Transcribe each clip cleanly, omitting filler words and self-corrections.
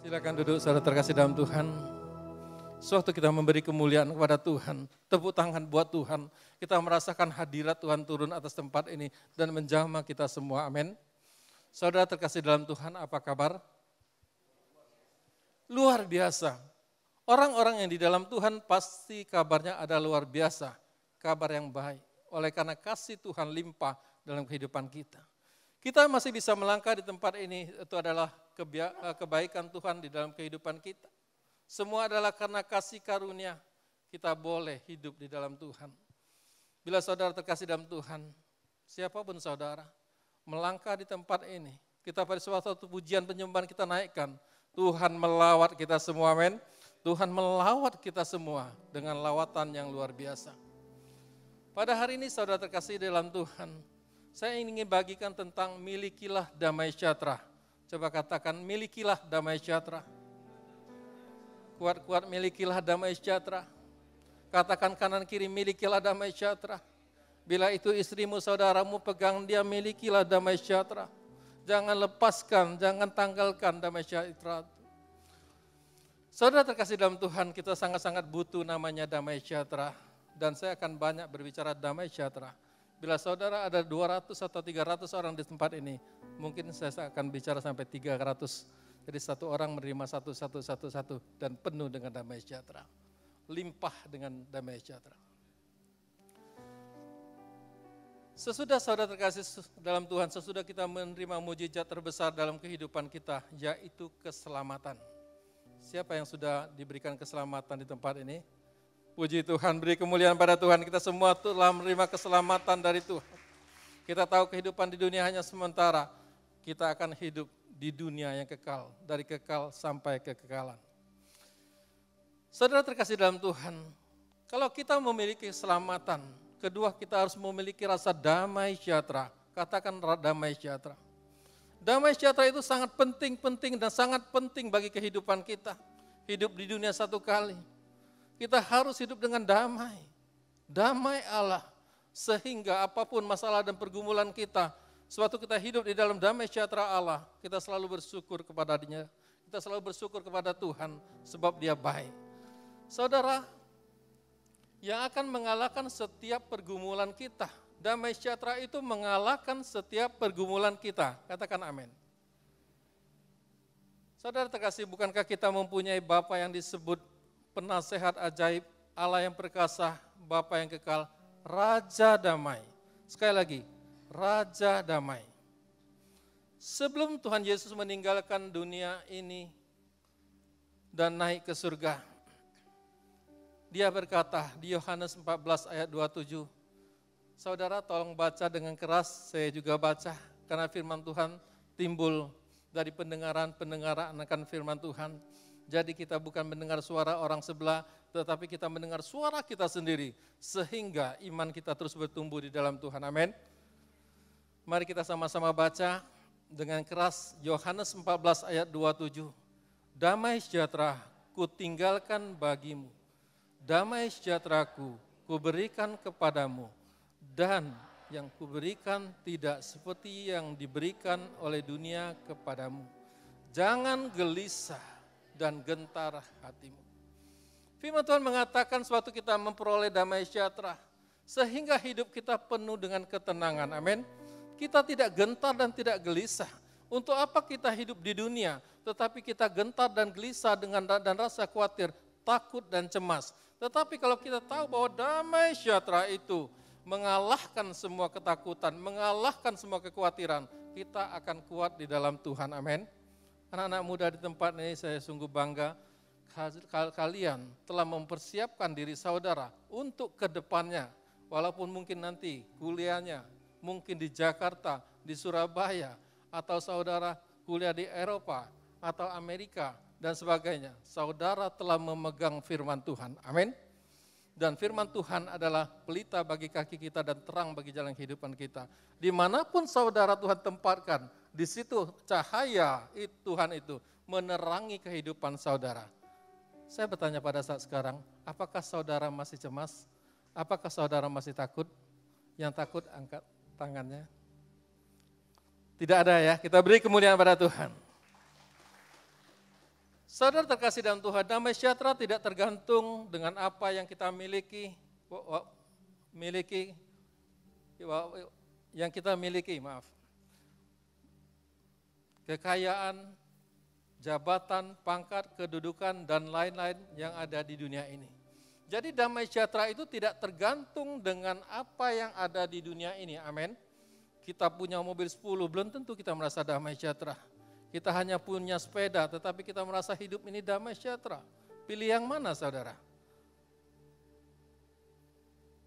Silakan duduk saudara terkasih dalam Tuhan. Suatu kita memberi kemuliaan kepada Tuhan, tepuk tangan buat Tuhan. Kita merasakan hadirat Tuhan turun atas tempat ini dan menjamah kita semua, amin. Saudara terkasih dalam Tuhan, apa kabar? Luar biasa. Orang-orang yang di dalam Tuhan pasti kabarnya ada luar biasa, kabar yang baik. Oleh karena kasih Tuhan limpah dalam kehidupan kita. Kita masih bisa melangkah di tempat ini, itu adalah kebaikan Tuhan di dalam kehidupan kita. Semua adalah karena kasih karunia kita boleh hidup di dalam Tuhan. Bila saudara terkasih dalam Tuhan, siapapun saudara, melangkah di tempat ini, kita pada suatu pujian penyembahan kita naikkan, Tuhan melawat kita semua, amin. Tuhan melawat kita semua dengan lawatan yang luar biasa. Pada hari ini saudara terkasih dalam Tuhan, saya ingin bagikan tentang milikilah damai sejahtera. Coba katakan, milikilah damai sejahtera. Kuat-kuat, milikilah damai sejahtera. Katakan kanan kiri, milikilah damai sejahtera. Bila itu istrimu, saudaramu, pegang dia, milikilah damai sejahtera. Jangan lepaskan, jangan tanggalkan damai sejahtera. Saudara terkasih dalam Tuhan, kita sangat-sangat butuh namanya damai sejahtera. Dan saya akan banyak berbicara damai sejahtera. Bila saudara ada 200 atau 300 orang di tempat ini, mungkin saya akan bicara sampai 300. Jadi satu orang menerima satu dan penuh dengan damai sejahtera. Limpah dengan damai sejahtera. Sesudah saudara terkasih dalam Tuhan, sesudah kita menerima mujizat terbesar dalam kehidupan kita, yaitu keselamatan. Siapa yang sudah diberikan keselamatan di tempat ini? Puji Tuhan, beri kemuliaan pada Tuhan. Kita semua telah menerima keselamatan dari Tuhan. Kita tahu kehidupan di dunia hanya sementara. Kita akan hidup di dunia yang kekal, dari kekal sampai kekekalan. Saudara terkasih dalam Tuhan, kalau kita memiliki keselamatan, kedua kita harus memiliki rasa damai sejahtera. Katakan damai sejahtera. Damai sejahtera itu sangat penting dan sangat penting bagi kehidupan kita. Hidup di dunia satu kali. Kita harus hidup dengan damai. Damai Allah. Sehingga apapun masalah dan pergumulan kita, suatu kita hidup di dalam damai sejahtera Allah, kita selalu bersyukur kepada-Nya. Kita selalu bersyukur kepada Tuhan sebab Dia baik. Saudara, yang akan mengalahkan setiap pergumulan kita, damai sejahtera itu mengalahkan setiap pergumulan kita. Katakan amin. Saudara terkasih, bukankah kita mempunyai Bapa yang disebut penasehat ajaib, Allah yang perkasa, Bapa yang kekal, Raja damai. Sekali lagi, Raja damai. Sebelum Tuhan Yesus meninggalkan dunia ini dan naik ke surga, Dia berkata di Yohanes 14 ayat 27, saudara tolong baca dengan keras, saya juga baca, karena firman Tuhan timbul dari pendengaran akan firman Tuhan. Jadi kita bukan mendengar suara orang sebelah, tetapi kita mendengar suara kita sendiri, sehingga iman kita terus bertumbuh di dalam Tuhan, amin. Mari kita sama-sama baca dengan keras Yohanes 14 ayat 27. Damai sejahtera ku tinggalkan bagimu, damai sejahteraku ku berikan kepadamu, dan yang ku berikan tidak seperti yang diberikan oleh dunia kepadamu. Jangan gelisah dan gentar hatimu. Firman Tuhan mengatakan suatu kita memperoleh damai sejahtera, sehingga hidup kita penuh dengan ketenangan, amin. Kita tidak gentar dan tidak gelisah. Untuk apa kita hidup di dunia, tetapi kita gentar dan gelisah dan rasa khawatir, takut dan cemas. Tetapi kalau kita tahu bahwa damai sejahtera itu mengalahkan semua ketakutan, mengalahkan semua kekhawatiran, kita akan kuat di dalam Tuhan, amin. Anak-anak muda di tempat ini saya sungguh bangga, kalian telah mempersiapkan diri saudara untuk kedepannya, walaupun mungkin nanti kuliahnya, mungkin di Jakarta, di Surabaya, atau saudara kuliah di Eropa, atau Amerika, dan sebagainya. Saudara telah memegang firman Tuhan, amin. Dan firman Tuhan adalah pelita bagi kaki kita dan terang bagi jalan kehidupan kita. Dimanapun saudara Tuhan tempatkan, di situ cahaya Tuhan itu menerangi kehidupan saudara. Saya bertanya pada saat sekarang, apakah saudara masih cemas? Apakah saudara masih takut? Yang takut angkat tangannya. Tidak ada ya, kita beri kemuliaan pada Tuhan. Saudara terkasih dalam Tuhan, damai sejahtera tidak tergantung dengan apa yang kita miliki, maaf. Kekayaan, jabatan, pangkat, kedudukan, dan lain-lain yang ada di dunia ini. Jadi damai sejahtera itu tidak tergantung dengan apa yang ada di dunia ini, amin. Kita punya mobil 10, belum tentu kita merasa damai sejahtera. Kita hanya punya sepeda, tetapi kita merasa hidup ini damai sejahtera. Pilih yang mana saudara?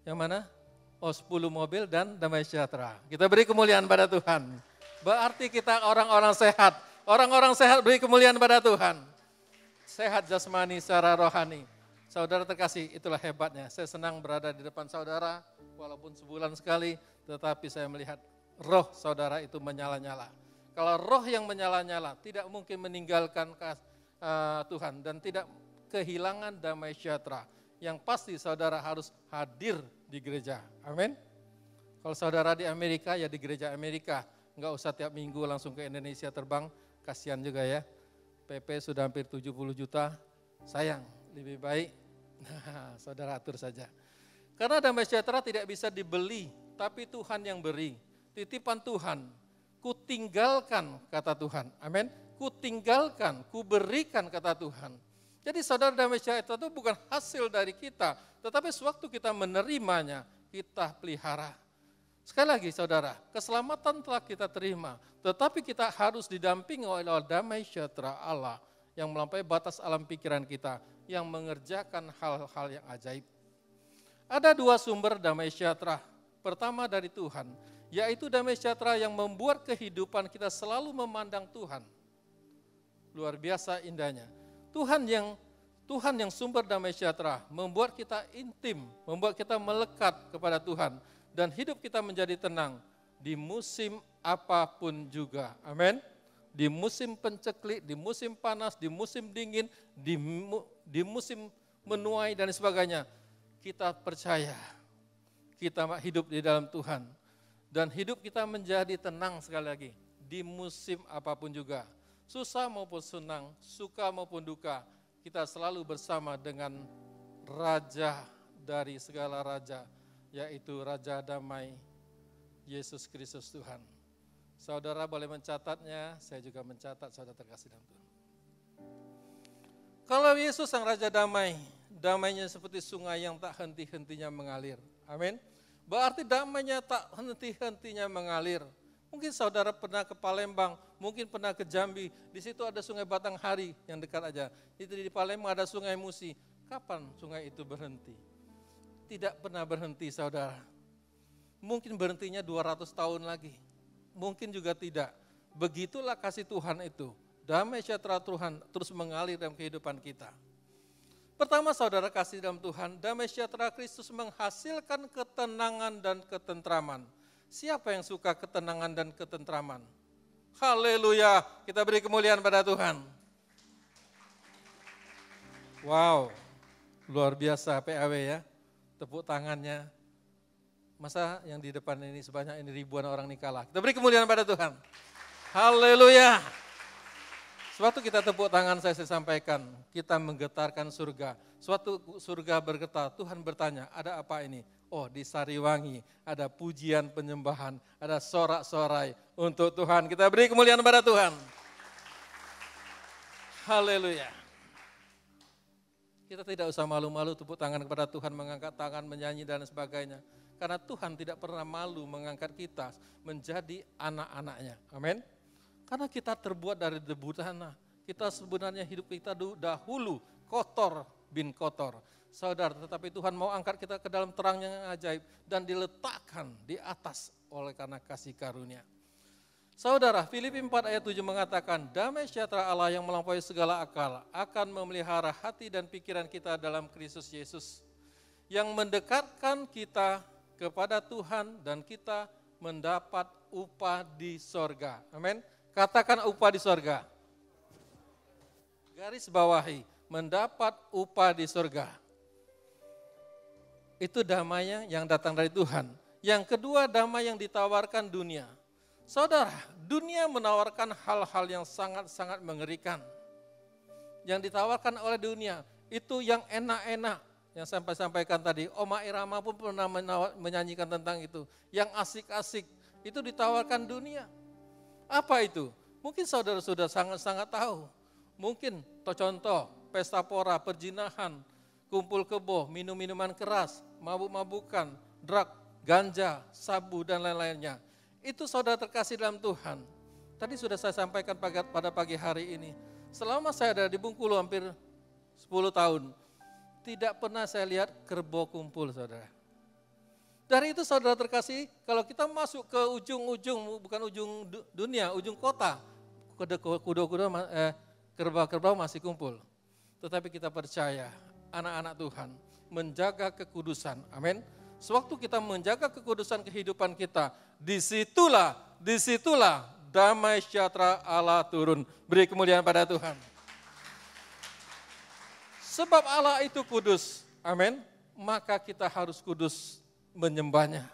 Yang mana? Oh 10 mobil dan damai sejahtera. Kita beri kemuliaan pada Tuhan. Berarti kita orang-orang sehat. Orang-orang sehat beri kemuliaan pada Tuhan. Sehat jasmani secara rohani. Saudara terkasih, itulah hebatnya. Saya senang berada di depan saudara, walaupun sebulan sekali, tetapi saya melihat roh saudara itu menyala-nyala. Kalau roh yang menyala-nyala tidak mungkin meninggalkan Tuhan dan tidak kehilangan damai sejahtera. Yang pasti saudara harus hadir di gereja. Amin. Kalau saudara di Amerika, ya di gereja Amerika. Enggak usah tiap minggu langsung ke Indonesia terbang. Kasihan juga ya. PP sudah hampir 70 juta. Sayang, lebih baik saudara atur saja. Karena damai sejahtera tidak bisa dibeli, tapi Tuhan yang beri. Titipan Tuhan, kutinggalkan kata Tuhan. Amin. Kutinggalkan, kuberikan kata Tuhan. Jadi saudara, damai sejahtera itu bukan hasil dari kita, tetapi sewaktu kita menerimanya, kita pelihara. Sekali lagi saudara, keselamatan telah kita terima, tetapi kita harus didampingi oleh damai sejahtera Allah yang melampaui batas alam pikiran kita, yang mengerjakan hal-hal yang ajaib. Ada dua sumber damai sejahtera. Pertama dari Tuhan, yaitu damai sejahtera yang membuat kehidupan kita selalu memandang Tuhan. Luar biasa indahnya. Tuhan yang sumber damai sejahtera membuat kita intim, membuat kita melekat kepada Tuhan. Dan hidup kita menjadi tenang di musim apapun juga. Amin. Di musim penceklik, di musim panas, di musim dingin, di musim menuai dan sebagainya. Kita percaya, kita hidup di dalam Tuhan. Dan hidup kita menjadi tenang sekali lagi. Di musim apapun juga. Susah maupun senang, suka maupun duka. Kita selalu bersama dengan Raja dari segala Raja. Yaitu Raja Damai, Yesus Kristus Tuhan. Saudara boleh mencatatnya, saya juga mencatat saudara terkasih dalam Tuhan. Kalau Yesus sang Raja Damai, damainya seperti sungai yang tak henti-hentinya mengalir. Amin. Berarti damainya tak henti-hentinya mengalir. Mungkin saudara pernah ke Palembang, mungkin pernah ke Jambi, di situ ada sungai Batanghari yang dekat aja. Itu di Palembang ada sungai Musi. Kapan sungai itu berhenti? Tidak pernah berhenti saudara. Mungkin berhentinya 200 tahun lagi. Mungkin juga tidak. Begitulah kasih Tuhan itu. Damai sejahtera Tuhan terus mengalir dalam kehidupan kita. Pertama saudara kasih dalam Tuhan, damai sejahtera Kristus menghasilkan ketenangan dan ketentraman. Siapa yang suka ketenangan dan ketentraman? Haleluya, kita beri kemuliaan pada Tuhan. Wow, luar biasa PAW ya. Tepuk tangannya. Masa yang di depan ini sebanyak ini ribuan orang ini kalah. Kita beri kemuliaan pada Tuhan. Haleluya. Suatu kita tepuk tangan saya sampaikan, kita menggetarkan surga. Suatu surga bergetar, Tuhan bertanya, ada apa ini? Oh di Sariwangi ada pujian penyembahan, ada sorak-sorai untuk Tuhan. Kita beri kemuliaan pada Tuhan. Haleluya. Kita tidak usah malu-malu tepuk tangan kepada Tuhan, mengangkat tangan, menyanyi dan sebagainya. Karena Tuhan tidak pernah malu mengangkat kita menjadi anak-anaknya. Amin. Karena kita terbuat dari debu tanah. Kita sebenarnya hidup kita dahulu kotor bin kotor. Saudara, tetapi Tuhan mau angkat kita ke dalam terang yang ajaib dan diletakkan di atas oleh karena kasih karunia. Saudara, Filipi 4 ayat 7 mengatakan, damai sejahtera Allah yang melampaui segala akal akan memelihara hati dan pikiran kita dalam Kristus Yesus, yang mendekatkan kita kepada Tuhan dan kita mendapat upah di sorga. Amin. Katakan upah di sorga. Garis bawahi, mendapat upah di sorga. Itu damai yang datang dari Tuhan. Yang kedua, damai yang ditawarkan dunia. Saudara, dunia menawarkan hal-hal yang sangat-sangat mengerikan. yang ditawarkan oleh dunia, itu yang enak-enak. Yang saya sampaikan tadi, Oma Irama pun pernah menyanyikan tentang itu. Yang asik-asik, itu ditawarkan dunia. Apa itu? Mungkin saudara sudah sangat-sangat tahu. Mungkin contoh, pesta pora, perjinahan, kumpul kebo, minum-minuman keras, mabuk-mabukan, drug, ganja, sabu, dan lain-lainnya. Itu saudara terkasih dalam Tuhan. Tadi sudah saya sampaikan pada pagi hari ini. Selama saya ada di Bengkulu hampir 10 tahun, tidak pernah saya lihat kerbau kumpul, saudara. Dari itu saudara terkasih, kalau kita masuk ke ujung-ujung, bukan ujung dunia, ujung kota, kerbau-kerbau masih kumpul. Tetapi kita percaya, anak-anak Tuhan, menjaga kekudusan, amin. Sewaktu kita menjaga kekudusan kehidupan kita, disitulah damai sejahtera Allah turun. Beri kemuliaan pada Tuhan. Sebab Allah itu kudus, amin. Maka kita harus kudus menyembahnya,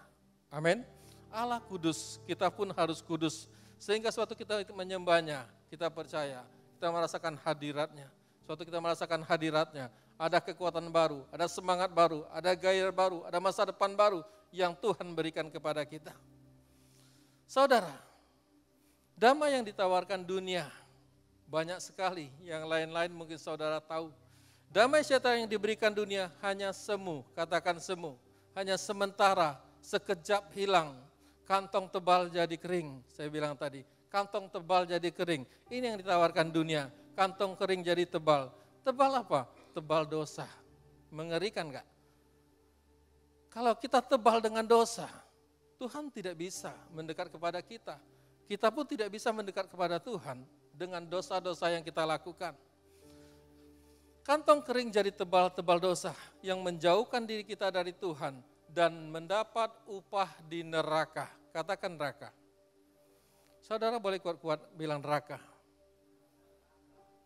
amin. Allah kudus, kita pun harus kudus. Sehingga suatu kita menyembahnya, kita percaya, kita merasakan hadiratnya. Suatu kita merasakan hadiratnya, ada kekuatan baru, ada semangat baru, ada gairah baru, ada masa depan baru yang Tuhan berikan kepada kita. Saudara, damai yang ditawarkan dunia banyak sekali, yang lain-lain mungkin saudara tahu. Damai sejahtera yang diberikan dunia hanya semu, katakan semu, hanya sementara, sekejap hilang, kantong tebal jadi kering, saya bilang tadi, kantong tebal jadi kering, ini yang ditawarkan dunia, kantong kering jadi tebal. Tebal apa? Tebal dosa, mengerikan enggak? Kalau kita tebal dengan dosa, Tuhan tidak bisa mendekat kepada kita. Kita pun tidak bisa mendekat kepada Tuhan dengan dosa-dosa yang kita lakukan. Kantong kering jadi tebal-tebal dosa yang menjauhkan diri kita dari Tuhan dan mendapat upah di neraka. Katakan neraka. Saudara boleh kuat-kuat bilang neraka.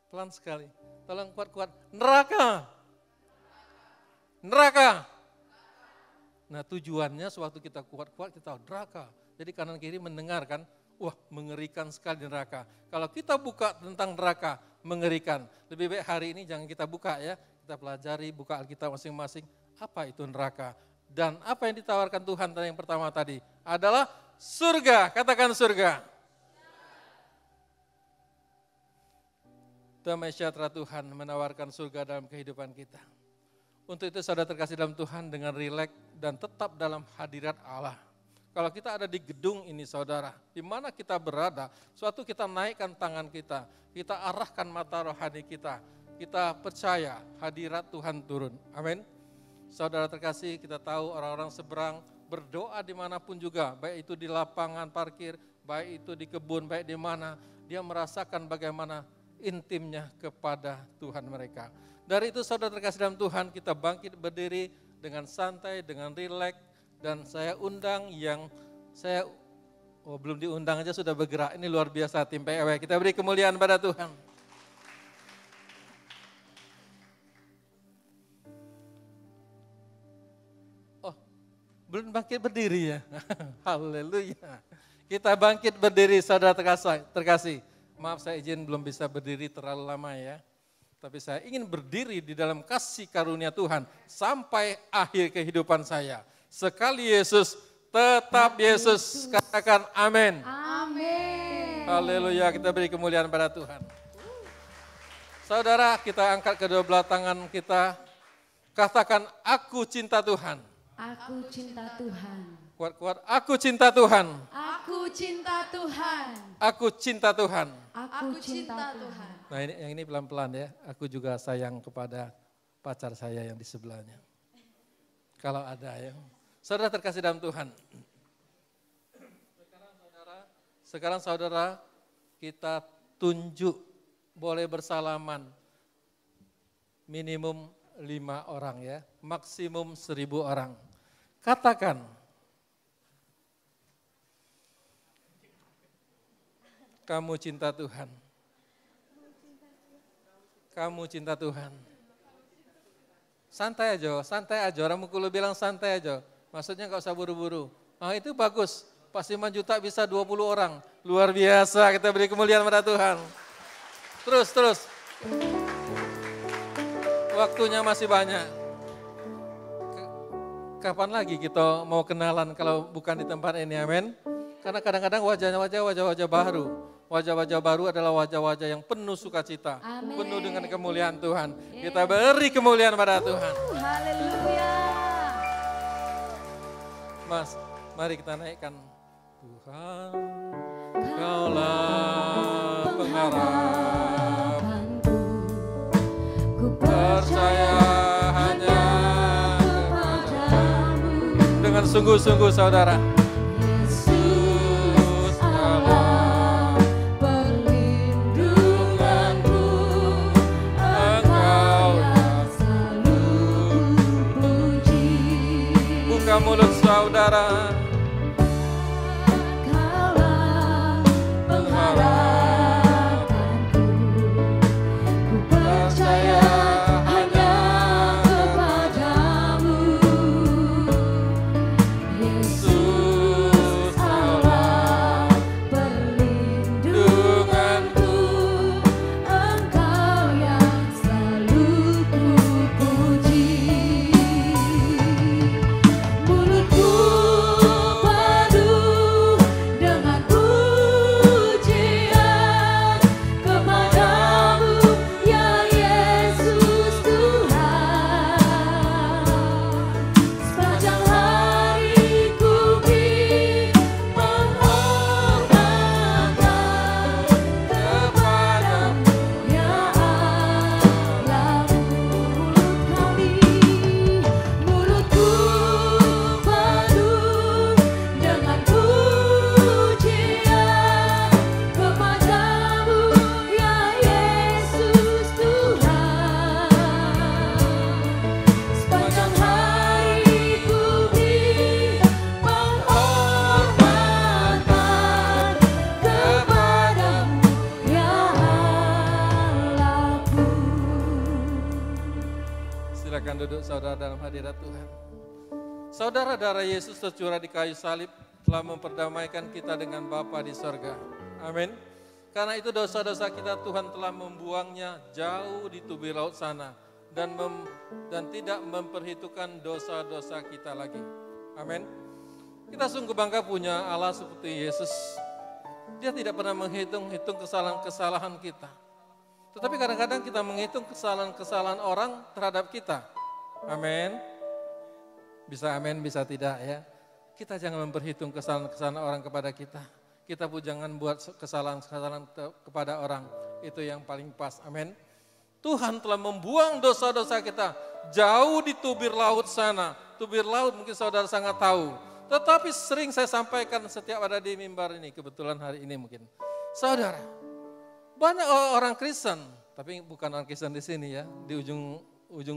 Pelan sekali. Tolong kuat-kuat. Neraka. Neraka. Nah tujuannya sewaktu kita kuat-kuat kita tahu neraka. Jadi kanan kiri mendengarkan. Wah, mengerikan sekali neraka. Kalau kita buka tentang neraka, mengerikan. Lebih baik hari ini jangan kita buka ya. Kita pelajari, buka Alkitab masing-masing. Apa itu neraka? Dan apa yang ditawarkan Tuhan yang pertama tadi? Adalah surga. Katakan surga. Damai sejahtera Tuhan menawarkan surga dalam kehidupan kita. Untuk itu saudara terkasih dalam Tuhan dengan rileks dan tetap dalam hadirat Allah. Kalau kita ada di gedung ini saudara, di mana kita berada, suatu kita naikkan tangan kita arahkan mata rohani kita percaya hadirat Tuhan turun. Amin. Saudara terkasih, kita tahu orang-orang seberang berdoa dimanapun juga, baik itu di lapangan parkir, baik itu di kebun, baik di mana, dia merasakan bagaimana intimnya kepada Tuhan mereka. Dari itu saudara terkasih dalam Tuhan, kita bangkit berdiri dengan santai, dengan rileks. Dan saya undang belum diundang aja sudah bergerak, ini luar biasa tim PEW, kita beri kemuliaan pada Tuhan. Oh, belum bangkit berdiri ya, haleluya. Kita bangkit berdiri saudara terkasih, maaf saya izin belum bisa berdiri terlalu lama ya. Tapi saya ingin berdiri di dalam kasih karunia Tuhan sampai akhir kehidupan saya. Sekali Yesus, tetap Yesus. Katakan amin. Amin. Haleluya, kita beri kemuliaan pada Tuhan. Saudara, kita angkat kedua belah tangan kita. Katakan, aku cinta Tuhan. Aku cinta Tuhan. Kuat-kuat, aku cinta Tuhan. Aku cinta Tuhan. Aku cinta Tuhan. Aku cinta Tuhan. Nah yang ini pelan-pelan ya, aku juga sayang kepada pacar saya yang di sebelahnya. Kalau ada ya. Saudara terkasih dalam Tuhan. Sekarang saudara kita tunjuk boleh bersalaman minimum 5 orang ya, maksimum 1000 orang. Katakan, kamu cinta Tuhan. Kamu cinta Tuhan. Santai aja. Orang Bengkulu bilang santai aja. Maksudnya gak usah buru-buru. Nah itu bagus, pas 5 juta bisa 20 orang. Luar biasa, kita beri kemuliaan pada Tuhan. Terus. Waktunya masih banyak. Kapan lagi kita mau kenalan kalau bukan di tempat ini, amin? Karena kadang-kadang wajah-wajah baru. Wajah-wajah baru adalah wajah-wajah yang penuh sukacita. Amin. Penuh dengan kemuliaan Tuhan. Kita beri kemuliaan pada Tuhan. Haleluya. Mas, mari kita naikkan. Tuhan, Kaulah pengharapanku. Ku percaya hanya kepadamu. Dengan sungguh-sungguh saudara. Yesus Allah perlindunganku. Engkau yang selalu puji. Buka mulut saudara. Silakan duduk saudara dalam hadirat Tuhan. Saudara, darah Yesus tercurah di kayu salib telah memperdamaikan kita dengan Bapa di sorga. Amin. Karena itu dosa-dosa kita Tuhan telah membuangnya jauh di tubir laut sana dan tidak memperhitungkan dosa-dosa kita lagi. Amin. Kita sungguh bangga punya Allah seperti Yesus. Dia tidak pernah menghitung-hitung kesalahan-kesalahan kita. Tetapi kadang-kadang kita menghitung kesalahan-kesalahan orang terhadap kita. Amin. Bisa amin, bisa tidak ya. Kita jangan memperhitung kesalahan-kesalahan orang kepada kita. Kita pun jangan buat kesalahan-kesalahan kepada orang. Itu yang paling pas. Amin. Tuhan telah membuang dosa-dosa kita jauh di tubir laut sana. Tubir laut mungkin saudara sangat tahu. Tetapi sering saya sampaikan setiap ada di mimbar ini. Kebetulan hari ini mungkin. Saudara, banyak orang Kristen, tapi bukan orang Kristen di sini ya, di ujung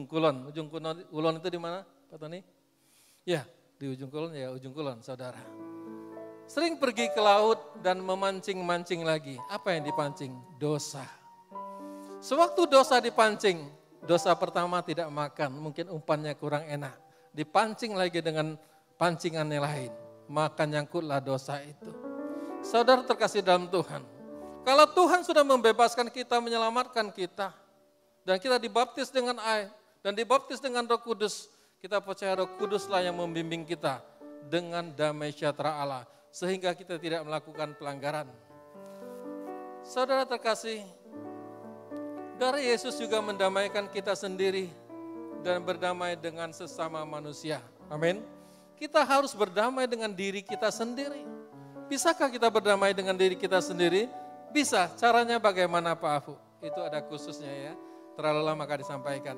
kulon. Ujung kulon itu di mana, Pak Tony? Ya, di ujung kulon ya, ujung kulon, saudara. Sering pergi ke laut dan memancing-mancing lagi. Apa yang dipancing? Dosa. Sewaktu dosa dipancing, dosa pertama tidak makan, mungkin umpannya kurang enak. Dipancing lagi dengan pancingan yang lain, maka nyangkutlah dosa itu. Saudara terkasih dalam Tuhan. Kalau Tuhan sudah membebaskan kita, menyelamatkan kita, dan kita dibaptis dengan air, dan dibaptis dengan Roh Kudus, kita percaya Roh Kuduslah yang membimbing kita dengan damai sejahtera Allah, sehingga kita tidak melakukan pelanggaran. Saudara terkasih, dari Yesus juga mendamaikan kita sendiri, dan berdamai dengan sesama manusia. Amin. Kita harus berdamai dengan diri kita sendiri. Bisakah kita berdamai dengan diri kita sendiri? Bisa, caranya bagaimana Pak Afu? Itu ada khususnya ya, terlalu lama maka disampaikan.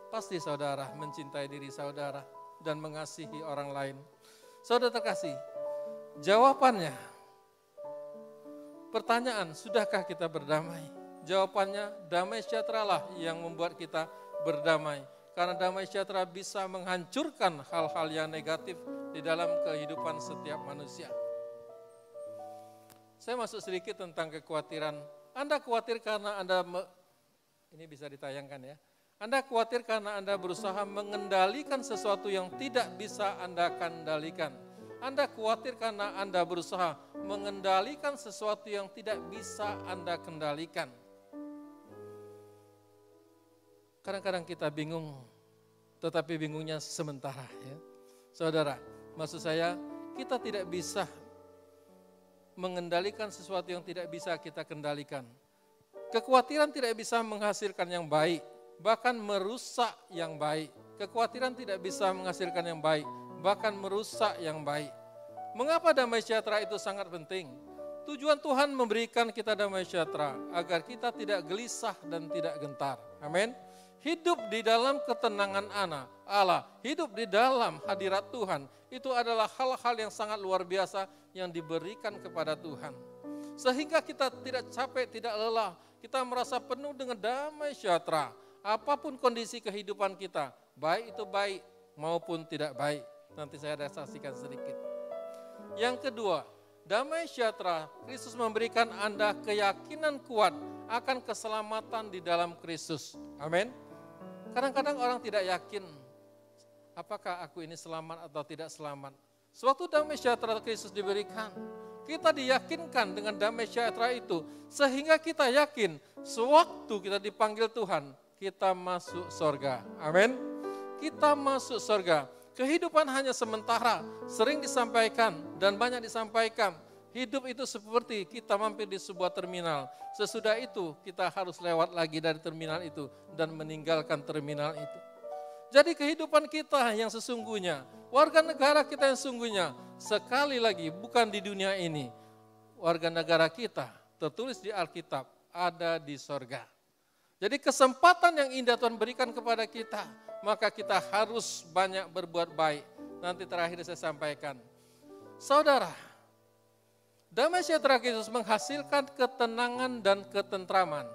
Pasti saudara mencintai diri saudara dan mengasihi orang lain. Saudara terkasih, jawabannya, pertanyaan, sudahkah kita berdamai? Jawabannya, damai sejahtera lah yang membuat kita berdamai. Karena damai sejahtera bisa menghancurkan hal-hal yang negatif di dalam kehidupan setiap manusia. Saya masuk sedikit tentang kekhawatiran. Anda khawatir karena Anda, ini bisa ditayangkan ya. Anda khawatir karena Anda berusaha mengendalikan sesuatu yang tidak bisa Anda kendalikan. Anda khawatir karena Anda berusaha mengendalikan sesuatu yang tidak bisa Anda kendalikan. Kadang-kadang kita bingung, tetapi bingungnya sementara ya. Saudara, maksud saya kita tidak bisa mengendalikan sesuatu yang tidak bisa kita kendalikan. Kekhawatiran tidak bisa menghasilkan yang baik, bahkan merusak yang baik. Kekhawatiran tidak bisa menghasilkan yang baik, bahkan merusak yang baik. Mengapa damai sejahtera itu sangat penting? Tujuan Tuhan memberikan kita damai sejahtera agar kita tidak gelisah dan tidak gentar. Amin. Hidup di dalam ketenangan Allah, hidup di dalam hadirat Tuhan, itu adalah hal-hal yang sangat luar biasa yang diberikan kepada Tuhan. Sehingga kita tidak capek, tidak lelah, kita merasa penuh dengan damai sejahtera. Apapun kondisi kehidupan kita, baik itu baik maupun tidak baik. Nanti saya ada saksikan sedikit. Yang kedua, damai sejahtera, Kristus memberikan Anda keyakinan kuat akan keselamatan di dalam Kristus. Amin. Kadang-kadang orang tidak yakin, apakah aku ini selamat atau tidak selamat. Suatu damai sejahtera Kristus diberikan. Kita diyakinkan dengan damai sejahtera itu, sehingga kita yakin sewaktu kita dipanggil Tuhan, kita masuk surga. Amin. Kita masuk surga. Kehidupan hanya sementara, sering disampaikan dan banyak disampaikan. Hidup itu seperti kita mampir di sebuah terminal. Sesudah itu kita harus lewat lagi dari terminal itu dan meninggalkan terminal itu. Jadi kehidupan kita yang sesungguhnya, warga negara kita yang sesungguhnya, sekali lagi bukan di dunia ini. Warga negara kita tertulis di Alkitab ada di sorga. Jadi kesempatan yang indah Tuhan berikan kepada kita, maka kita harus banyak berbuat baik. Nanti terakhir saya sampaikan. Saudara, damai sejahtera Kristus menghasilkan ketenangan dan ketentraman.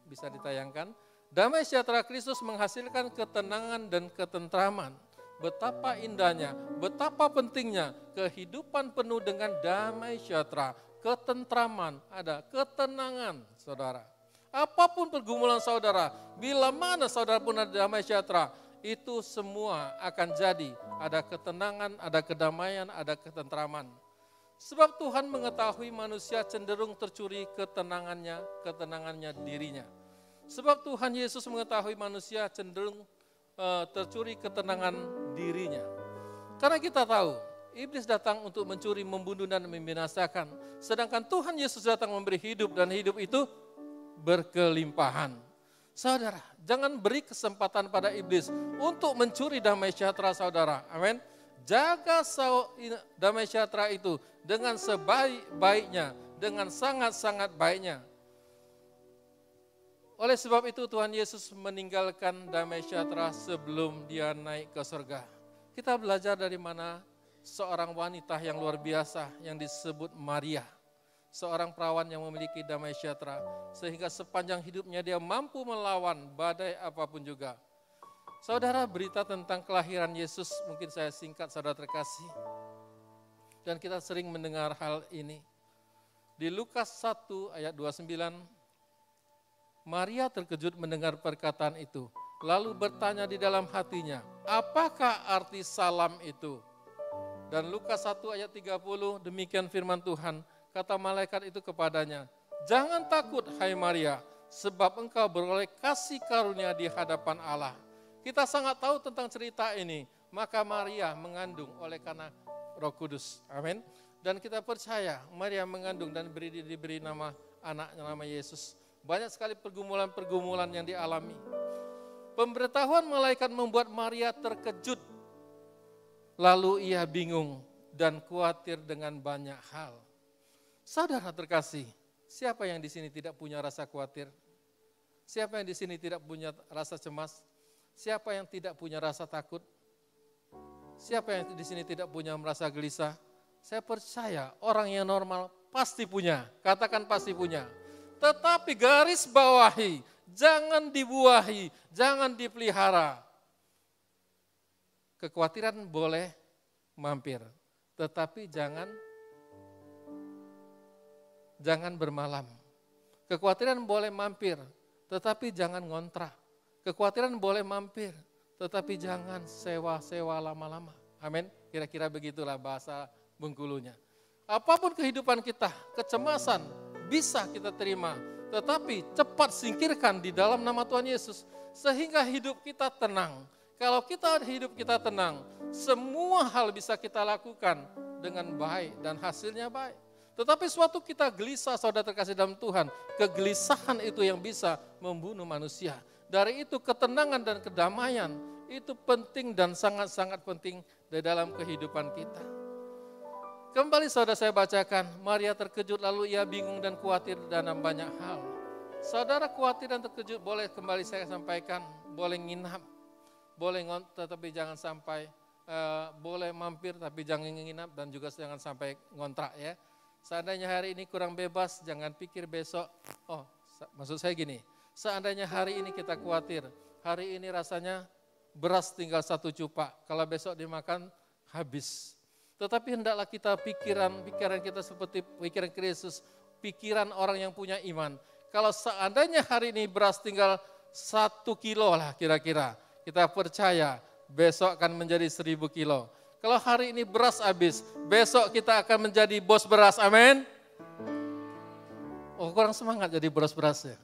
Bisa ditayangkan? Damai sejahtera Kristus menghasilkan ketenangan dan ketentraman. Betapa indahnya, betapa pentingnya kehidupan penuh dengan damai sejahtera, ketentraman, ada ketenangan, saudara. Apapun pergumulan saudara, bila mana saudara pun ada damai sejahtera, itu semua akan jadi. Ada ketenangan, ada kedamaian, ada ketentraman. Sebab Tuhan mengetahui manusia cenderung tercuri ketenangannya dirinya. Sebab Tuhan Yesus mengetahui manusia cenderung tercuri ketenangan dirinya. Karena kita tahu, iblis datang untuk mencuri, membunuh, dan membinasakan. Sedangkan Tuhan Yesus datang memberi hidup, dan hidup itu berkelimpahan. Saudara, jangan beri kesempatan pada iblis untuk mencuri damai sejahtera saudara. Amin. Jaga damai sejahtera itu dengan sebaik-baiknya, dengan sangat-sangat baiknya. Oleh sebab itu Tuhan Yesus meninggalkan damai sejahtera sebelum dia naik ke surga. Kita belajar dari mana? Seorang wanita yang luar biasa yang disebut Maria. Seorang perawan yang memiliki damai sejahtera. Sehingga sepanjang hidupnya dia mampu melawan badai apapun juga. Saudara, berita tentang kelahiran Yesus mungkin saya singkat saudara terkasih. Dan kita sering mendengar hal ini. Di Lukas 1 ayat 29, Maria terkejut mendengar perkataan itu. Lalu bertanya di dalam hatinya, apakah arti salam itu? Dan Lukas 1 ayat 30, demikian firman Tuhan, kata malaikat itu kepadanya, jangan takut hai Maria, sebab engkau beroleh kasih karunia di hadapan Allah. Kita sangat tahu tentang cerita ini, maka Maria mengandung oleh karena Roh Kudus. Amin. Dan kita percaya Maria mengandung dan diberi nama anaknya nama Yesus. Banyak sekali pergumulan-pergumulan yang dialami. Pemberitahuan malaikat membuat Maria terkejut. Lalu ia bingung dan khawatir dengan banyak hal. Saudara terkasih, siapa yang di sini tidak punya rasa khawatir? Siapa yang di sini tidak punya rasa cemas? Siapa yang tidak punya rasa takut? Siapa yang di sini tidak punya merasa gelisah? Saya percaya orang yang normal pasti punya. Katakan pasti punya. Tetapi garis bawahi, jangan dibuahi, jangan dipelihara. Kekhawatiran boleh mampir, tetapi jangan bermalam. Kekhawatiran boleh mampir, tetapi jangan ngontrak. Kekhawatiran boleh mampir, tetapi jangan sewa-sewa lama-lama. Amin. Kira-kira begitulah bahasa Bengkulunya. Apapun kehidupan kita, kecemasan bisa kita terima. Tetapi cepat singkirkan di dalam nama Tuhan Yesus. Sehingga hidup kita tenang. Kalau hidup kita tenang, semua hal bisa kita lakukan dengan baik dan hasilnya baik. Tetapi suatu kita gelisah, saudara terkasih dalam Tuhan, kegelisahan itu yang bisa membunuh manusia. Dari itu ketenangan dan kedamaian itu penting dan sangat-sangat penting di dalam kehidupan kita. Kembali saudara saya bacakan, Maria terkejut lalu ia bingung dan khawatir dalam banyak hal. Saudara khawatir dan terkejut boleh kembali saya sampaikan, boleh nginap, boleh tetapi jangan sampai, boleh mampir tapi jangan nginap dan juga jangan sampai ngontrak ya. Seandainya hari ini kurang bebas, jangan pikir besok, maksud saya gini, seandainya hari ini kita khawatir, hari ini rasanya beras tinggal 1 cupak, kalau besok dimakan habis. Tetapi hendaklah kita pikiran kita seperti pikiran Kristus, pikiran orang yang punya iman. Kalau seandainya hari ini beras tinggal 1 kilo lah kira-kira, kita percaya besok akan menjadi 1000 kilo. Kalau hari ini beras habis, besok kita akan menjadi bos beras, amin. Kurang semangat jadi beras-beras ya.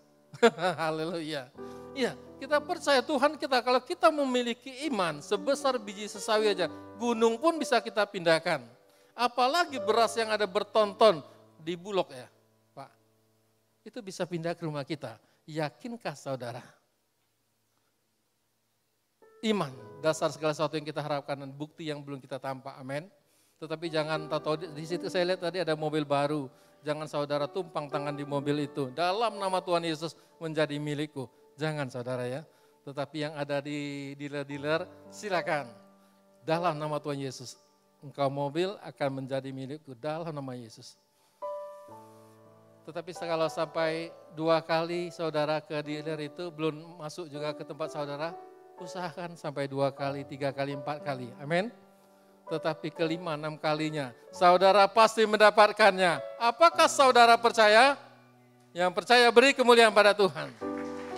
Haleluya. Iya, kita percaya Tuhan kita, kalau kita memiliki iman sebesar biji sesawi aja, gunung pun bisa kita pindahkan. Apalagi beras yang ada bertonton di Bulog ya, Pak. Itu bisa pindah ke rumah kita. Yakinkah saudara? Iman, dasar segala sesuatu yang kita harapkan dan bukti yang belum kita tampak, amin. Tetapi jangan tahu di situ saya lihat tadi ada mobil baru. Jangan saudara tumpang tangan di mobil itu. Dalam nama Tuhan Yesus menjadi milikku. Jangan saudara ya. Tetapi yang ada di dealer-dealer silakan. Dalam nama Tuhan Yesus. Engkau mobil akan menjadi milikku dalam nama Yesus. Tetapi kalau sampai 2 kali saudara ke dealer itu belum masuk juga ke tempat saudara, usahakan sampai 2 kali, 3 kali, 4 kali. Amin. Tetapi kelima, 6 kalinya, saudara pasti mendapatkannya. Apakah saudara percaya? Yang percaya beri kemuliaan pada Tuhan.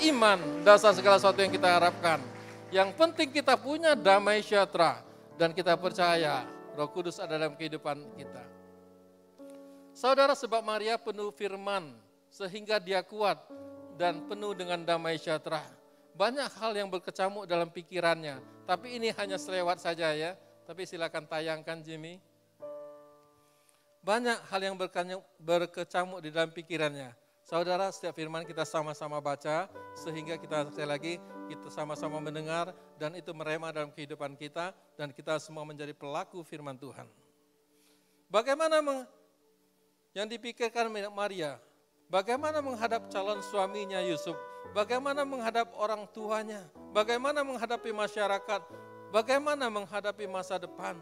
Iman, dasar segala sesuatu yang kita harapkan. Yang penting kita punya damai sejahtera. Dan kita percaya Roh Kudus ada dalam kehidupan kita. Saudara, sebab Maria penuh firman, sehingga dia kuat dan penuh dengan damai sejahtera. Banyak hal yang berkecamuk dalam pikirannya, tapi ini hanya selewat saja ya. Tapi silakan tayangkan Jimmy. Banyak hal yang berkecamuk di dalam pikirannya. Saudara, setiap firman kita sama-sama baca, sehingga kita sekali lagi kita sama-sama mendengar, dan itu merema dalam kehidupan kita, dan kita semua menjadi pelaku firman Tuhan. Bagaimana yang dipikirkan Maria? Bagaimana menghadap calon suaminya Yusuf? Bagaimana menghadap orang tuanya? Bagaimana menghadapi masyarakat? Bagaimana menghadapi masa depan?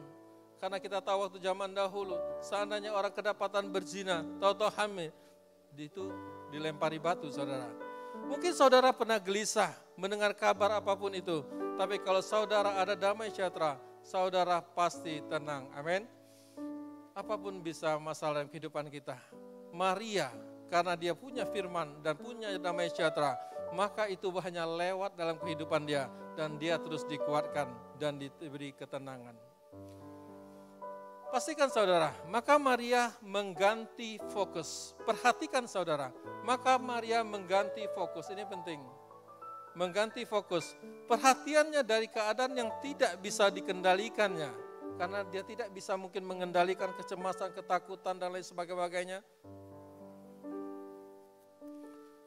Karena kita tahu waktu zaman dahulu, seandainya orang kedapatan berzina, tahu-tahu hamil, itu dilempari batu saudara. Mungkin saudara pernah gelisah mendengar kabar apapun itu, tapi kalau saudara ada damai sejahtera, saudara pasti tenang, amin. Apapun bisa masalah dalam kehidupan kita. Maria, karena dia punya firman dan punya damai sejahtera, maka itu hanya lewat dalam kehidupan dia, dan dia terus dikuatkan dan diberi ketenangan. Pastikan saudara, maka Maria mengganti fokus. Perhatikan saudara, maka Maria mengganti fokus, ini penting. Mengganti fokus, perhatiannya dari keadaan yang tidak bisa dikendalikannya. Karena dia tidak bisa mungkin mengendalikan kecemasan, ketakutan dan lain sebagainya.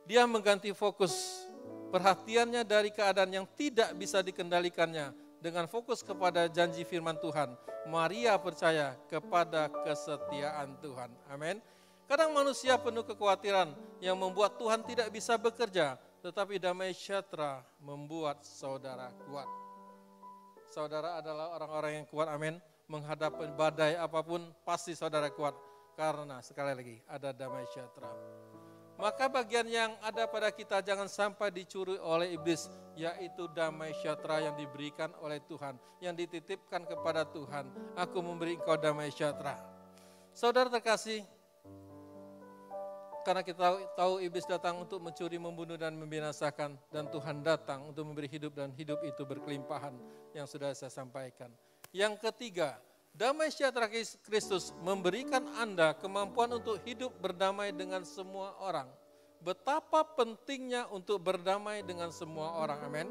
Dia mengganti fokus perhatiannya dari keadaan yang tidak bisa dikendalikannya dengan fokus kepada janji firman Tuhan. Maria percaya kepada kesetiaan Tuhan. Amin. Kadang manusia penuh kekhawatiran yang membuat Tuhan tidak bisa bekerja, tetapi damai sejahtera membuat saudara kuat. Saudara adalah orang-orang yang kuat, amin. Menghadapi badai apapun pasti saudara kuat, karena sekali lagi ada damai sejahtera. Maka bagian yang ada pada kita jangan sampai dicuri oleh iblis, yaitu damai sejahtera yang diberikan oleh Tuhan, yang dititipkan kepada Tuhan. Aku memberi engkau damai sejahtera. Saudara terkasih, karena kita tahu iblis datang untuk mencuri, membunuh dan membinasakan, dan Tuhan datang untuk memberi hidup dan hidup itu berkelimpahan, yang sudah saya sampaikan. Yang ketiga, damai sejahtera Kristus memberikan Anda kemampuan untuk hidup berdamai dengan semua orang. betapa pentingnya untuk berdamai dengan semua orang, amin.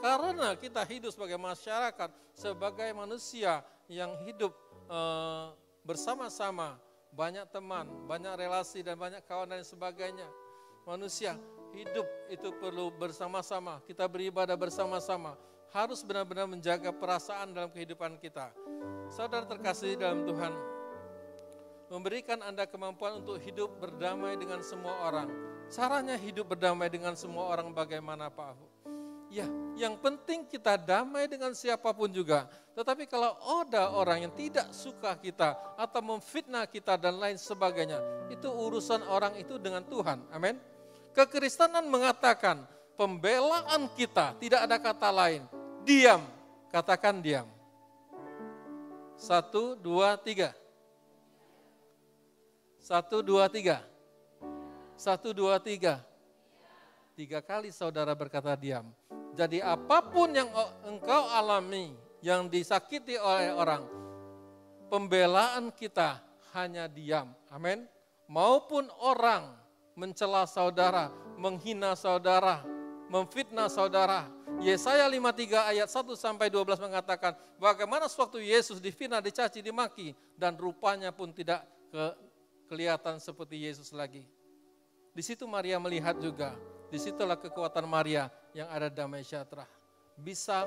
Karena kita hidup sebagai masyarakat, sebagai manusia yang hidup bersama-sama, banyak teman, banyak relasi dan banyak kawan dan sebagainya. Manusia hidup itu perlu bersama-sama, kita beribadah bersama-sama, harus benar-benar menjaga perasaan dalam kehidupan kita. Saudara terkasih dalam Tuhan, memberikan Anda kemampuan untuk hidup berdamai dengan semua orang. Caranya hidup berdamai dengan semua orang bagaimana, Pak Ahu? Ya, yang penting kita damai dengan siapapun juga. Tetapi kalau ada orang yang tidak suka kita atau memfitnah kita dan lain sebagainya, itu urusan orang itu dengan Tuhan. Amin. Kekristenan mengatakan pembelaan kita tidak ada kata lain. Diam, katakan diam. 1, 2, 3. 1, 2, 3. 1, 2, 3. 3 kali saudara berkata diam. Jadi apapun yang engkau alami, yang disakiti oleh orang, pembelaan kita hanya diam. Amin. Maupun orang mencela saudara, menghina saudara, memfitnah saudara. Yesaya 53 ayat 1 sampai 12 mengatakan bagaimana sewaktu Yesus difitnah, dicaci, dimaki dan rupanya pun tidak kelihatan seperti Yesus lagi. Di situ Maria melihat juga, disitulah kekuatan Maria yang ada damai sejahtera. Bisa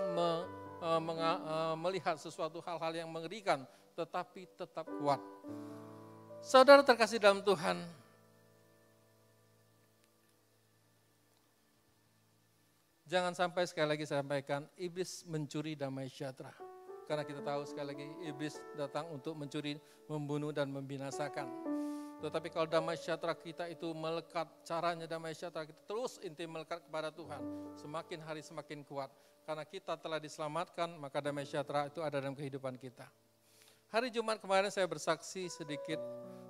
melihat sesuatu hal-hal yang mengerikan tetapi tetap kuat. Saudara terkasih dalam Tuhan, jangan sampai sekali lagi saya sampaikan, iblis mencuri damai sejahtera. Karena kita tahu sekali lagi, iblis datang untuk mencuri, membunuh, dan membinasakan. Tetapi kalau damai sejahtera kita itu melekat, caranya damai sejahtera kita terus inti melekat kepada Tuhan. Semakin hari semakin kuat. Karena kita telah diselamatkan, maka damai sejahtera itu ada dalam kehidupan kita. Hari Jumat kemarin saya bersaksi sedikit,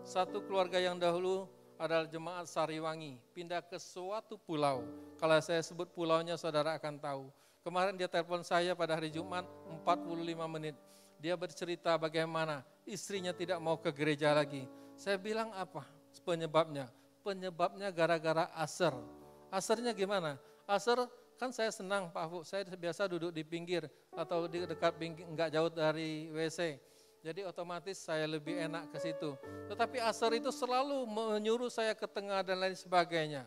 satu keluarga yang dahulu adalah jemaat Sariwangi, pindah ke suatu pulau. Kalau saya sebut pulaunya saudara akan tahu. Kemarin dia telepon saya pada hari Jumat 45 menit. Dia bercerita bagaimana istrinya tidak mau ke gereja lagi. Saya bilang apa penyebabnya? Penyebabnya gara-gara aser. Asernya gimana? Aser kan saya senang Pak Afu, saya biasa duduk di pinggir atau di dekat pinggir, enggak jauh dari WC. Jadi otomatis saya lebih enak ke situ. Tetapi aser itu selalu menyuruh saya ke tengah dan lain sebagainya.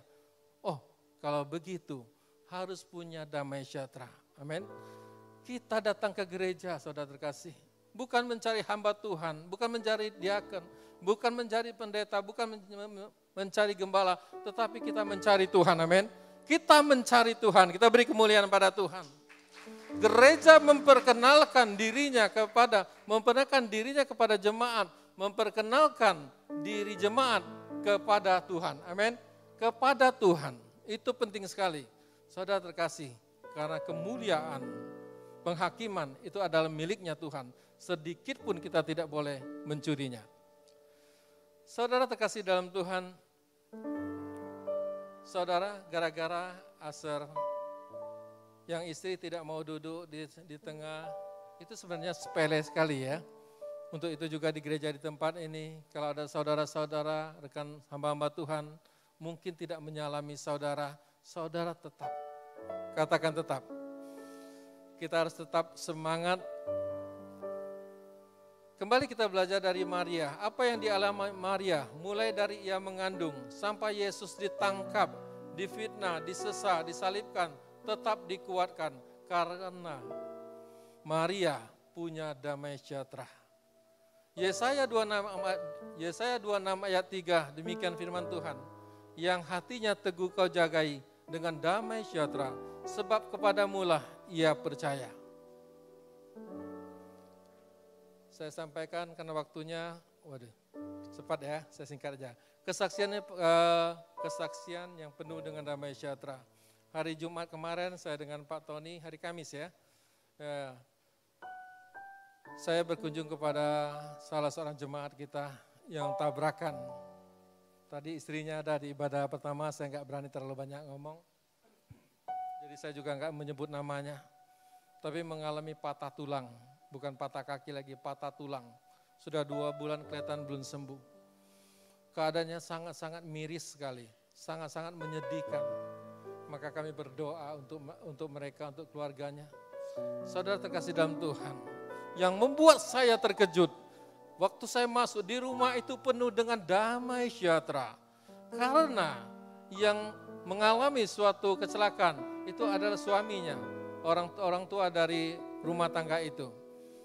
Oh, kalau begitu harus punya damai sejahtera. Amin. Kita datang ke gereja, saudara terkasih. Bukan mencari hamba Tuhan, bukan mencari diaken, bukan mencari pendeta, bukan mencari gembala, tetapi kita mencari Tuhan, amin. Kita mencari Tuhan, kita beri kemuliaan pada Tuhan. Gereja memperkenalkan dirinya kepada jemaat, memperkenalkan diri jemaat kepada Tuhan, amin. Kepada Tuhan, itu penting sekali, saudara terkasih, karena kemuliaan, penghakiman itu adalah miliknya Tuhan. Sedikit pun kita tidak boleh mencurinya. Saudara terkasih dalam Tuhan, saudara gara-gara aser, yang istri tidak mau duduk di tengah, itu sebenarnya sepele sekali ya. Untuk itu juga di gereja di tempat ini, kalau ada saudara-saudara, rekan hamba-hamba Tuhan, mungkin tidak menyalami saudara, saudara tetap, katakan tetap. Kita harus tetap semangat. Kembali kita belajar dari Maria, apa yang dialami Maria, mulai dari ia mengandung, sampai Yesus ditangkap, difitnah, disesah, disalibkan, tetap dikuatkan, karena Maria punya damai sejahtera. Yesaya 26 ayat 3, demikian firman Tuhan, yang hatinya teguh kau jagai dengan damai sejahtera, sebab kepadamulah ia percaya. Saya sampaikan karena waktunya, cepat ya, saya singkat aja. Kesaksian yang penuh dengan damai sejahtera. Hari Jumat kemarin saya dengan Pak Tony, hari Kamis ya, saya berkunjung kepada salah seorang jemaat kita yang tabrakan. Tadi istrinya ada di ibadah pertama, saya nggak berani terlalu banyak ngomong. Jadi saya juga nggak menyebut namanya, tapi mengalami patah tulang. Bukan patah kaki lagi, patah tulang. Sudah 2 bulan kelihatan belum sembuh. Keadaannya sangat-sangat miris sekali. sangat-sangat menyedihkan. Maka kami berdoa untuk mereka, untuk keluarganya. Saudara terkasih dalam Tuhan, yang membuat saya terkejut, waktu saya masuk di rumah itu penuh dengan damai sejahtera. Karena yang mengalami suatu kecelakaan itu adalah suaminya, orang tua dari rumah tangga itu.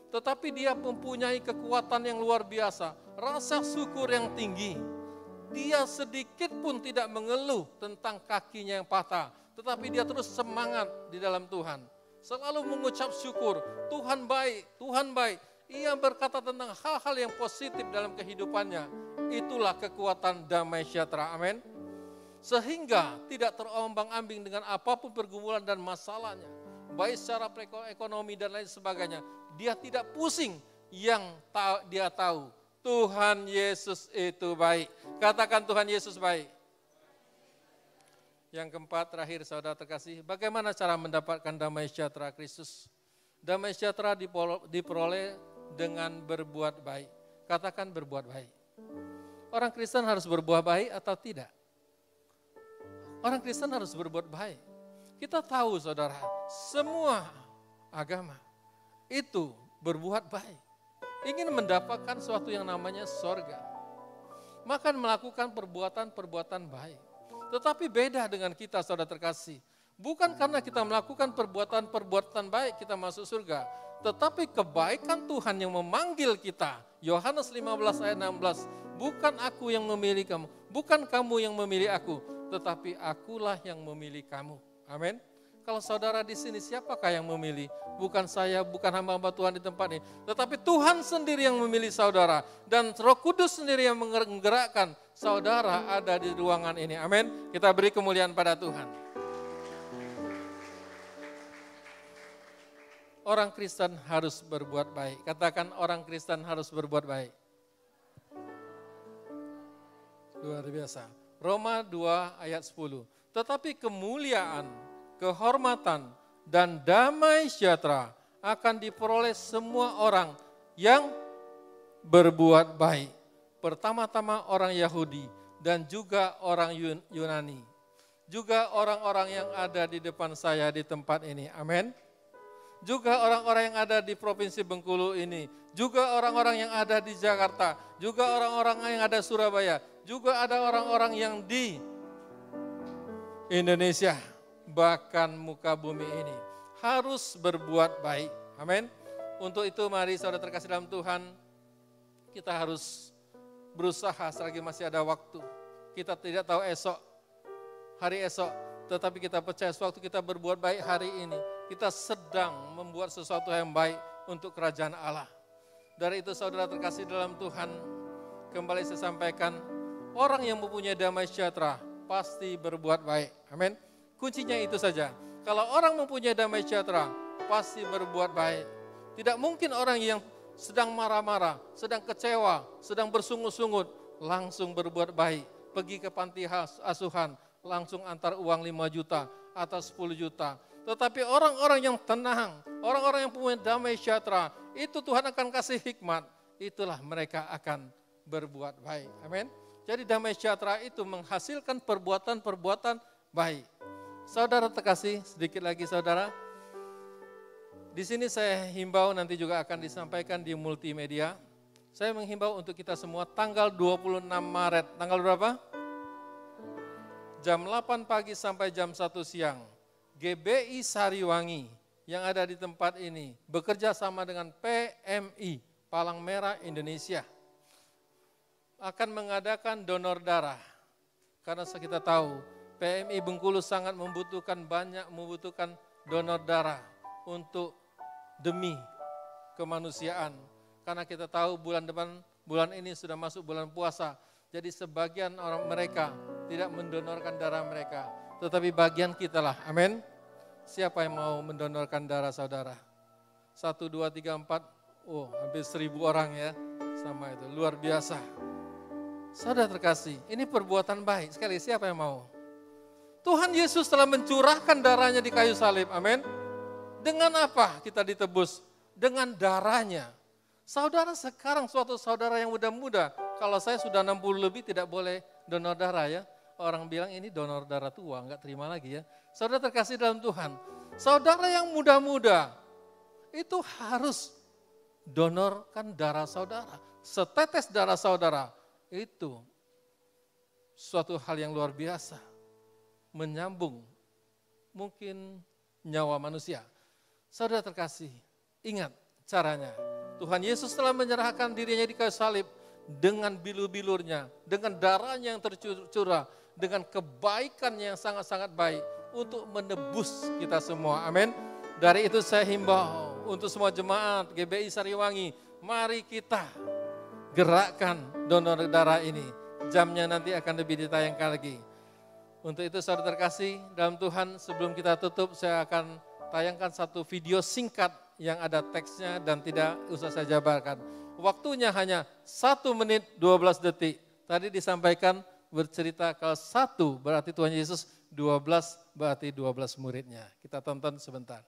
Tetapi dia mempunyai kekuatan yang luar biasa, rasa syukur yang tinggi. Dia sedikit pun tidak mengeluh tentang kakinya yang patah, tetapi dia terus semangat di dalam Tuhan. Selalu mengucap syukur, Tuhan baik, Tuhan baik. Ia berkata tentang hal-hal yang positif dalam kehidupannya. Itulah kekuatan damai sejahtera, amin. Sehingga tidak terombang-ambing dengan apapun pergumulan dan masalahnya. Baik secara ekonomi dan lain sebagainya. Dia tidak pusing, yang dia tahu Tuhan Yesus itu baik. Katakan Tuhan Yesus baik. Yang keempat, terakhir saudara terkasih, bagaimana cara mendapatkan damai sejahtera Kristus? Damai sejahtera diperoleh dengan berbuat baik. Katakan berbuat baik. Orang Kristen harus berbuat baik atau tidak? Orang Kristen harus berbuat baik. Kita tahu saudara, semua agama itu berbuat baik. Ingin mendapatkan sesuatu yang namanya sorga. Maka melakukan perbuatan-perbuatan baik. Tetapi beda dengan kita saudara terkasih. Bukan karena kita melakukan perbuatan-perbuatan baik kita masuk surga. Tetapi kebaikan Tuhan yang memanggil kita. Yohanes 15 ayat 16. Bukan aku yang memilih kamu. Bukan kamu yang memilih aku. Tetapi akulah yang memilih kamu. Amin. Kalau saudara di sini siapakah yang memilih? Bukan saya, bukan hamba-hamba Tuhan di tempat ini. Tetapi Tuhan sendiri yang memilih saudara. Dan Roh Kudus sendiri yang menggerakkan saudara ada di ruangan ini. Amin. Kita beri kemuliaan pada Tuhan. Orang Kristen harus berbuat baik. Katakan orang Kristen harus berbuat baik. Luar biasa. Roma 2 ayat 10. Tetapi kemuliaan, kehormatan, dan damai sejahtera akan diperoleh semua orang yang berbuat baik. Pertama-tama orang Yahudi dan juga orang Yunani. Juga orang-orang yang ada di depan saya di tempat ini. Amin. Juga orang-orang yang ada di Provinsi Bengkulu ini. Juga orang-orang yang ada di Jakarta. Juga orang-orang yang ada di Surabaya. Juga ada orang-orang yang di Indonesia. Bahkan muka bumi ini. Harus berbuat baik. Amin. Untuk itu mari saudara terkasih dalam Tuhan. Kita harus berusaha selagi masih ada waktu. Kita tidak tahu esok, hari esok. Tetapi kita percaya sewaktu kita berbuat baik hari ini, kita sedang membuat sesuatu yang baik untuk kerajaan Allah. Dari itu saudara terkasih dalam Tuhan, kembali saya sampaikan, orang yang mempunyai damai sejahtera pasti berbuat baik. Amin. Kuncinya itu saja. Kalau orang mempunyai damai sejahtera, pasti berbuat baik. Tidak mungkin orang yang sedang marah-marah, sedang kecewa, sedang bersungut-sungut, langsung berbuat baik. Pergi ke panti asuhan, langsung antar uang 5 juta atau 10 juta. Tetapi orang-orang yang tenang, orang-orang yang punya damai sejahtera, itu Tuhan akan kasih hikmat. Itulah mereka akan berbuat baik. Amin. Jadi damai sejahtera itu menghasilkan perbuatan-perbuatan baik. Saudara terkasih, sedikit lagi saudara. Di sini saya himbau nanti juga akan disampaikan di multimedia. Saya menghimbau untuk kita semua tanggal 26 Maret. Tanggal berapa? Jam 8 pagi sampai jam 1 siang. GBI Sariwangi yang ada di tempat ini bekerja sama dengan PMI Palang Merah Indonesia akan mengadakan donor darah. Karena kita tahu PMI Bengkulu sangat membutuhkan donor darah untuk demi kemanusiaan. Karena kita tahu bulan ini sudah masuk bulan puasa. Jadi sebagian orang mereka tidak mendonorkan darah mereka. Tetapi bagian kita lah, amin. Siapa yang mau mendonorkan darah saudara? 1, 2, 3, 4, hampir 1000 orang ya. Sama itu, luar biasa. Saudara terkasih, ini perbuatan baik. Sekali, siapa yang mau? Tuhan Yesus telah mencurahkan darahnya di kayu salib, amin. Dengan apa kita ditebus? Dengan darahnya. Saudara sekarang suatu saudara yang muda-muda, kalau saya sudah 60 lebih tidak boleh donor darah ya. Orang bilang ini donor darah tua, enggak terima lagi ya. Saudara terkasih dalam Tuhan, saudara yang muda-muda itu harus donorkan darah saudara. Setetes darah saudara itu suatu hal yang luar biasa. Menyambung mungkin nyawa manusia. Saudara terkasih, ingat caranya. Tuhan Yesus telah menyerahkan dirinya di kayu salib dengan bilu-bilurnya, dengan darahnya yang tercurah, dengan kebaikan yang sangat-sangat baik untuk menebus kita semua. Amin. Dari itu saya himbau untuk semua jemaat GBI Sariwangi, mari kita gerakkan donor darah ini. Jamnya nanti akan lebih ditayangkan lagi. Untuk itu saudara terkasih dalam Tuhan, sebelum kita tutup saya akan tayangkan satu video singkat yang ada teksnya dan tidak usah saya jabarkan. Waktunya hanya 1 menit 12 detik. Tadi disampaikan bercerita kalau 1 berarti Tuhan Yesus, 12 berarti 12 muridnya. Kita tonton sebentar.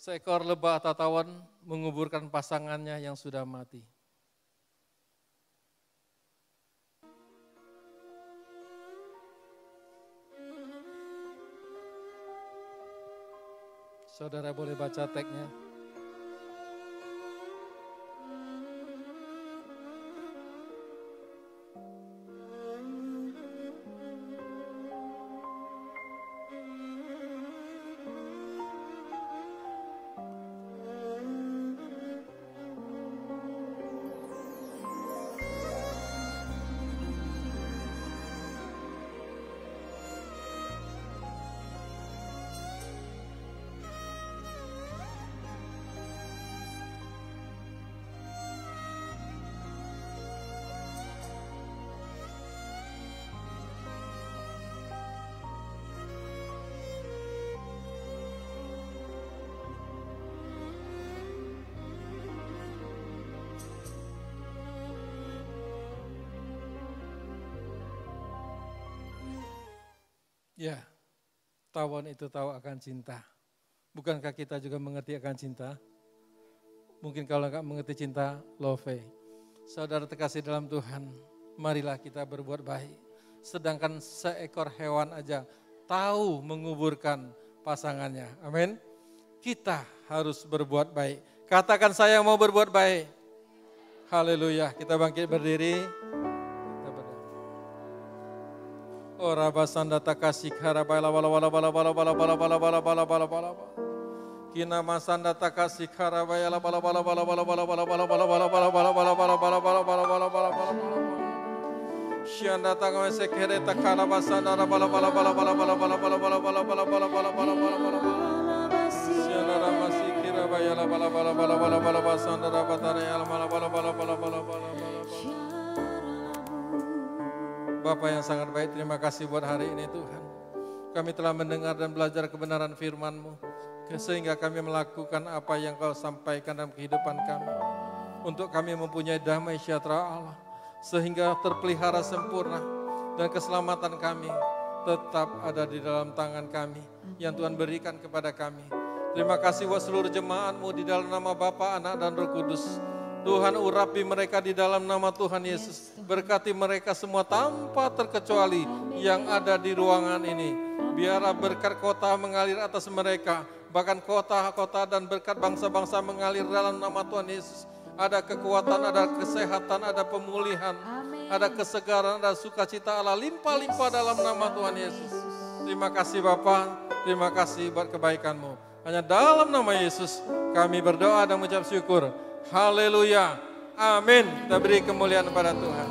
Seekor lebah atau tawon menguburkan pasangannya yang sudah mati. Saudara boleh baca teksnya. Ya, tawon itu tahu akan cinta. Bukankah kita juga mengerti akan cinta? Mungkin kalau enggak mengerti cinta, love. Saudara terkasih dalam Tuhan, marilah kita berbuat baik. Sedangkan seekor hewan aja tahu menguburkan pasangannya. Amin. Kita harus berbuat baik. Katakan saya mau berbuat baik. Haleluya. Kita bangkit berdiri. Ora basanda takasih harabala bala bala bala bala bala bala bala bala bala bala bala. Kina masanda takasih harabala bala bala bala bala bala bala bala bala bala bala bala bala bala bala bala bala bala bala bala. Shianda takame sekere takala basanda bala bala bala bala bala bala bala bala bala bala bala bala bala bala bala bala. Shianda ramasi kira bayala bala bala bala bala bala basanda rabatare yala bala bala bala bala bala bala bala. Bapak yang sangat baik, terima kasih buat hari ini Tuhan. Kami telah mendengar dan belajar kebenaran firman-Mu, sehingga kami melakukan apa yang Kau sampaikan dalam kehidupan kami. Untuk kami mempunyai damai sejahtera Allah, sehingga terpelihara sempurna dan keselamatan kami tetap ada di dalam tangan kami, yang Tuhan berikan kepada kami. Terima kasih buat seluruh jemaat-Mu di dalam nama Bapa, Anak, dan Roh Kudus. Tuhan urapi mereka di dalam nama Tuhan Yesus. Berkati mereka semua tanpa terkecuali yang ada di ruangan ini. Biarlah berkat kota mengalir atas mereka. Bahkan kota-kota dan berkat bangsa-bangsa mengalir dalam nama Tuhan Yesus. Ada kekuatan, ada kesehatan, ada pemulihan. Ada kesegaran, ada sukacita Allah limpah-limpah dalam nama Tuhan Yesus. Terima kasih Bapa, terima kasih buat kebaikan-Mu. Hanya dalam nama Yesus kami berdoa dan mengucap syukur. Haleluya. Amin. Kita beri kemuliaan kepada Tuhan.